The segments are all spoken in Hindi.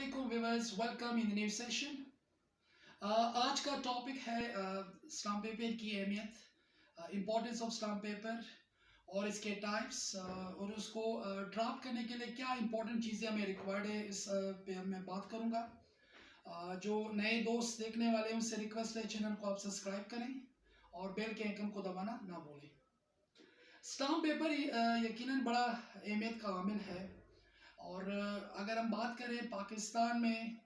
Assalamualaikum viewers, welcome in the new session. आज का टॉपिक है स्टाम्प पेपर की अहमियत, इम्पोर्टेंस ऑफ स्टाम्प पेपर और इसके टाइप्स और उसको ड्राफ्ट करने के लिए क्या इंपॉर्टेंट चीज़ें हमें रिक्वायर्ड है इस पे मैं बात करूँगा। जो नए दोस्त देखने वाले हैं उनसे रिक्वेस्ट है चैनल को आप सब्सक्राइब करें और बेल के आइकन को दबाना ना भूलें। स्टाम्प पेपर यकीनन बड़ा अहमियत का आमिल है और अगर हम बात करें पाकिस्तान में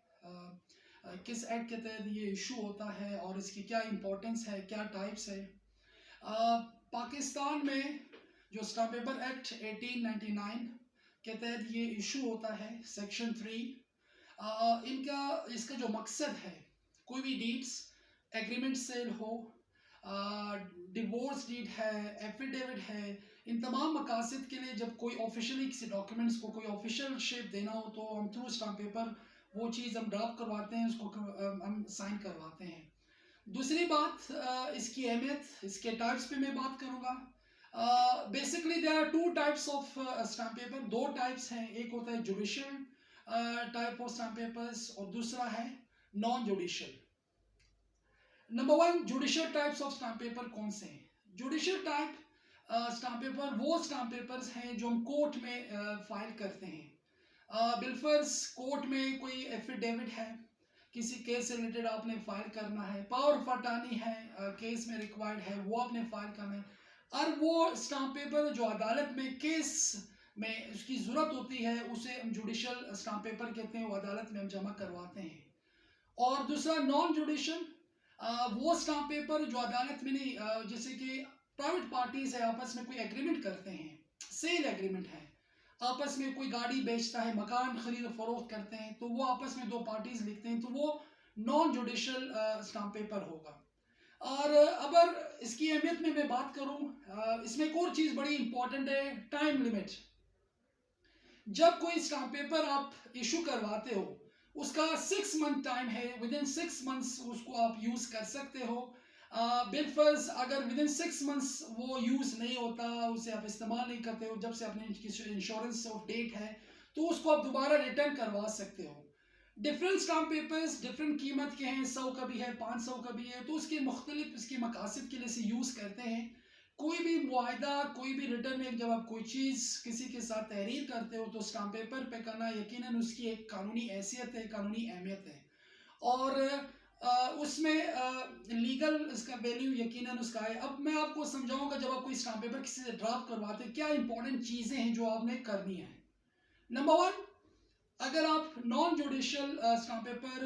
किस एक्ट के तहत ये इशू होता है और इसकी क्या इम्पोर्टेंस है, क्या टाइप्स है। पाकिस्तान में जो स्टाम्प पेपर एक्ट 1899 के तहत ये इशू होता है, सेक्शन 3 इसका जो मकसद है, कोई भी डीड्स, एग्रीमेंट सेल हो, डिवोर्स डीड है, एफिडेविट है, इन तमाम मकासद के लिए जब कोई ऑफिशियली किसी डॉक्यूमेंट्स को कोई ऑफिशियल शेप देना हो तो हम थ्रू स्टाम्प पेपर वो चीज़ हम ड्राफ्ट करवाते हैं, उसको हम साइन करवाते हैं। दूसरी बात, इसकी अहमियत, इसके टाइप्स पे मैं बात करूँगा। Basically there are two types of stamp paper, दो टाइप्स हैं। एक होता है judicial type of stamp papers और दूसरा है non judicial. Number one, judicial types of stamp paper कौन से हैं? जुडिशियल टाइप स्टाम्प पेपर वो स्टाम्प पेपर्स हैं जो हम कोर्ट में फाइल करते हैं। बिलफर्ज कोर्ट में कोई एफिडेविट है, किसी केस से रिलेटेड आपने फाइल करना है, पावर ऑफ अटॉर्नी है, केस में रिक्वायर्ड है, वो आपने फाइल करना है। और वो स्टाम्प पेपर जो अदालत में केस में उसकी ज़रूरत होती है उसे हम जुडिशियल स्टाम्प पेपर कहते हैं, वो अदालत में हम जमा करवाते हैं। और दूसरा नॉन जुडिशियल, वो स्टाम्प पेपर जो अदालत में नहीं, जैसे कि प्राइवेट पार्टीज है, आपस में कोई एग्रीमेंट करते हैं, सेल एग्रीमेंट है, आपस में कोई गाड़ी बेचता है, मकान खरीद फरोख्त करते हैं, तो वो आपस में दो पार्टीज लिखते हैं, तो वो नॉन जुडिशियल स्टाम्प पेपर होगा। और अगर इसकी अहमियत में मैं बात करूं, इसमें एक और चीज़ बड़ी इंपॉर्टेंट है, टाइम लिमिट। जब कोई स्टाम्प पेपर आप इशू करवाते हो उसका 6 मंथ टाइम है, विद इन 6 मंथ्स उसको आप यूज कर सकते हो। बिलफर्ज अगर विद इन 6 मंथ्स वो यूज नहीं होता, उसे आप इस्तेमाल नहीं करते हो, जब से अपने इंश्योरेंस ऑफ डेट है तो उसको आप दोबारा रिटर्न करवा सकते हो। डिफरेंट स्टाम्प पेपर्स डिफरेंट कीमत के हैं, 100 का भी है, 500 का भी है, तो उसके मुख्तलिफ इसके मकासद के लिए से यूज करते हैं। कोई भी मुआहदा, कोई भी रिटर्न में जब आप कोई चीज़ किसी के साथ तहरीर करते हो तो स्टाम्प पेपर पे करना यकीनन उसकी एक कानूनी हैसियत है, कानूनी अहमियत है और उसमें लीगल इसका वैल्यू यकीनन उसका है। अब मैं आपको समझाऊंगा, जब आप कोई स्टाम्प पेपर किसी से ड्राफ्ट करवाते हैं क्या इंपॉर्टेंट चीज़ें हैं जो आपने करनी है। नंबर वन, अगर आप non judicial stamp paper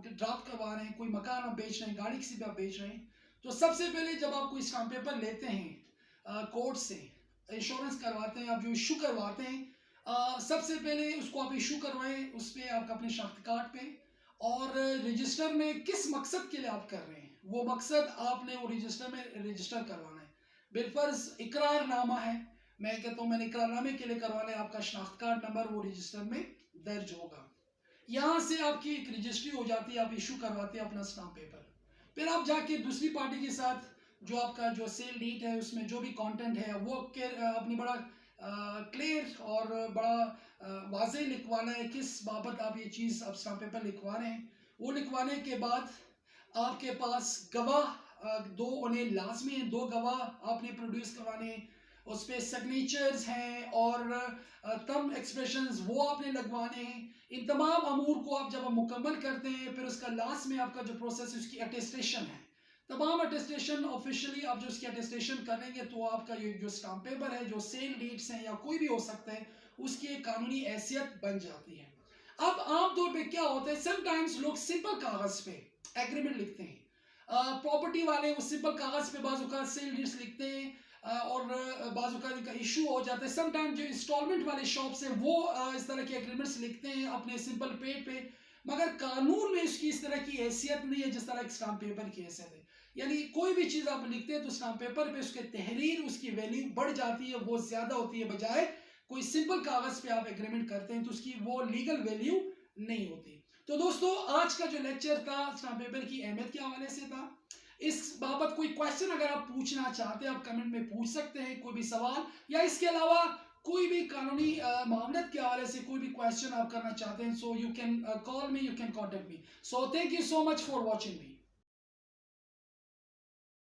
draft करवा रहे हैं, कोई मकान आप बेच रहे हैं, गाड़ी किसी पे आप बेच रहे हैं, तो सबसे पहले जब आप कोई स्टाम्प पेपर लेते हैं कोर्ट से, इंश्योरेंस करवाते हैं, आप जो इशू करवाते हैं, सबसे पहले उसको आप इशू करवाएं, उस पर आपका अपने शनाख्ती कार्ड पे, और रजिस्टर में किस मकसद के लिए आप कर रहे हैं वो मकसद आपने वो रजिस्टर में रजिस्टर करवाना है। बिलफर्ज इकरारनामा है, मैं कहता हूँ मैंने इकरारनामे के लिए करवाना है, आपका शनाख्ती कार्ड नंबर वो रजिस्टर में दर्ज होगा। यहाँ से आपकी एक रजिस्ट्री हो जाती है, आप इशू करवाते हैं अपना स्टाम्प पेपर। फिर आप जाके दूसरी पार्टी के साथ जो आपका जो सेल डीड है उसमें जो भी कंटेंट है वो अपनी बड़ा क्लियर और बड़ा वाज़े लिखवाना है, किस बाबत आप ये चीज़ आप स्टाम्प पेपर लिखवा रहे हैं। वो लिखवाने के बाद आपके पास गवाह दो उन्हें लाजमी है, दो गवाह आपने प्रोड्यूस करवाने हैं, उस पर सिग्नेचर्स हैं और तम एक्सप्रेशंस वो आपने लगवाने हैं। इन तमाम अमूर को आप जब मुकम्मल करते हैं फिर उसका लास्ट में आपका जो प्रोसेस है उसकी अटेस्टेशन है। तमाम अटेस्टेशन ऑफिशियली आप जो उसकी अटेस्टेशन करेंगे तो आपका ये जो स्टाम्प पेपर है, जो सेल डीड्स हैं या कोई भी हो सकता है, उसकी एक कानूनी हैसियत बन जाती है। अब आमतौर पे क्या होता है, समटाइम्स लोग सिंपल कागज पे एग्रीमेंट लिखते हैं, प्रॉपर्टी वाले वो सिंपल कागज पे बाजुका सेल डीड्स लिखते हैं और बाजुका का इशू हो जाता है। समटाइम जो इंस्टॉलमेंट वाले शॉप्स हैं वो इस तरह के एग्रीमेंट्स लिखते हैं अपने सिंपल पेड पे, मगर कानून में इसकी इस तरह की हैसियत नहीं है जिस तरह एक स्टाम्प पेपर की हैसियत है। यानी कोई भी चीज़ आप लिखते हैं तो स्टाम्प पेपर पे उसके तहरीर, उसकी वैल्यू बढ़ जाती है, वो ज़्यादा होती है, बजाय कोई सिंपल कागज़ पे आप एग्रीमेंट करते हैं तो उसकी वो लीगल वैल्यू नहीं होती। तो दोस्तों आज का जो लेक्चर था स्टाम्प पेपर की अहमियत के हवाले से था। इस बाबत कोई क्वेश्चन अगर आप पूछना चाहते हैं आप कमेंट में पूछ सकते हैं, कोई भी सवाल, या इसके अलावा कोई भी कानूनी मामले के हवाले से कोई भी क्वेश्चन आप करना चाहते हैं, so you can call me, you can contact me. So thank you so much for watching me.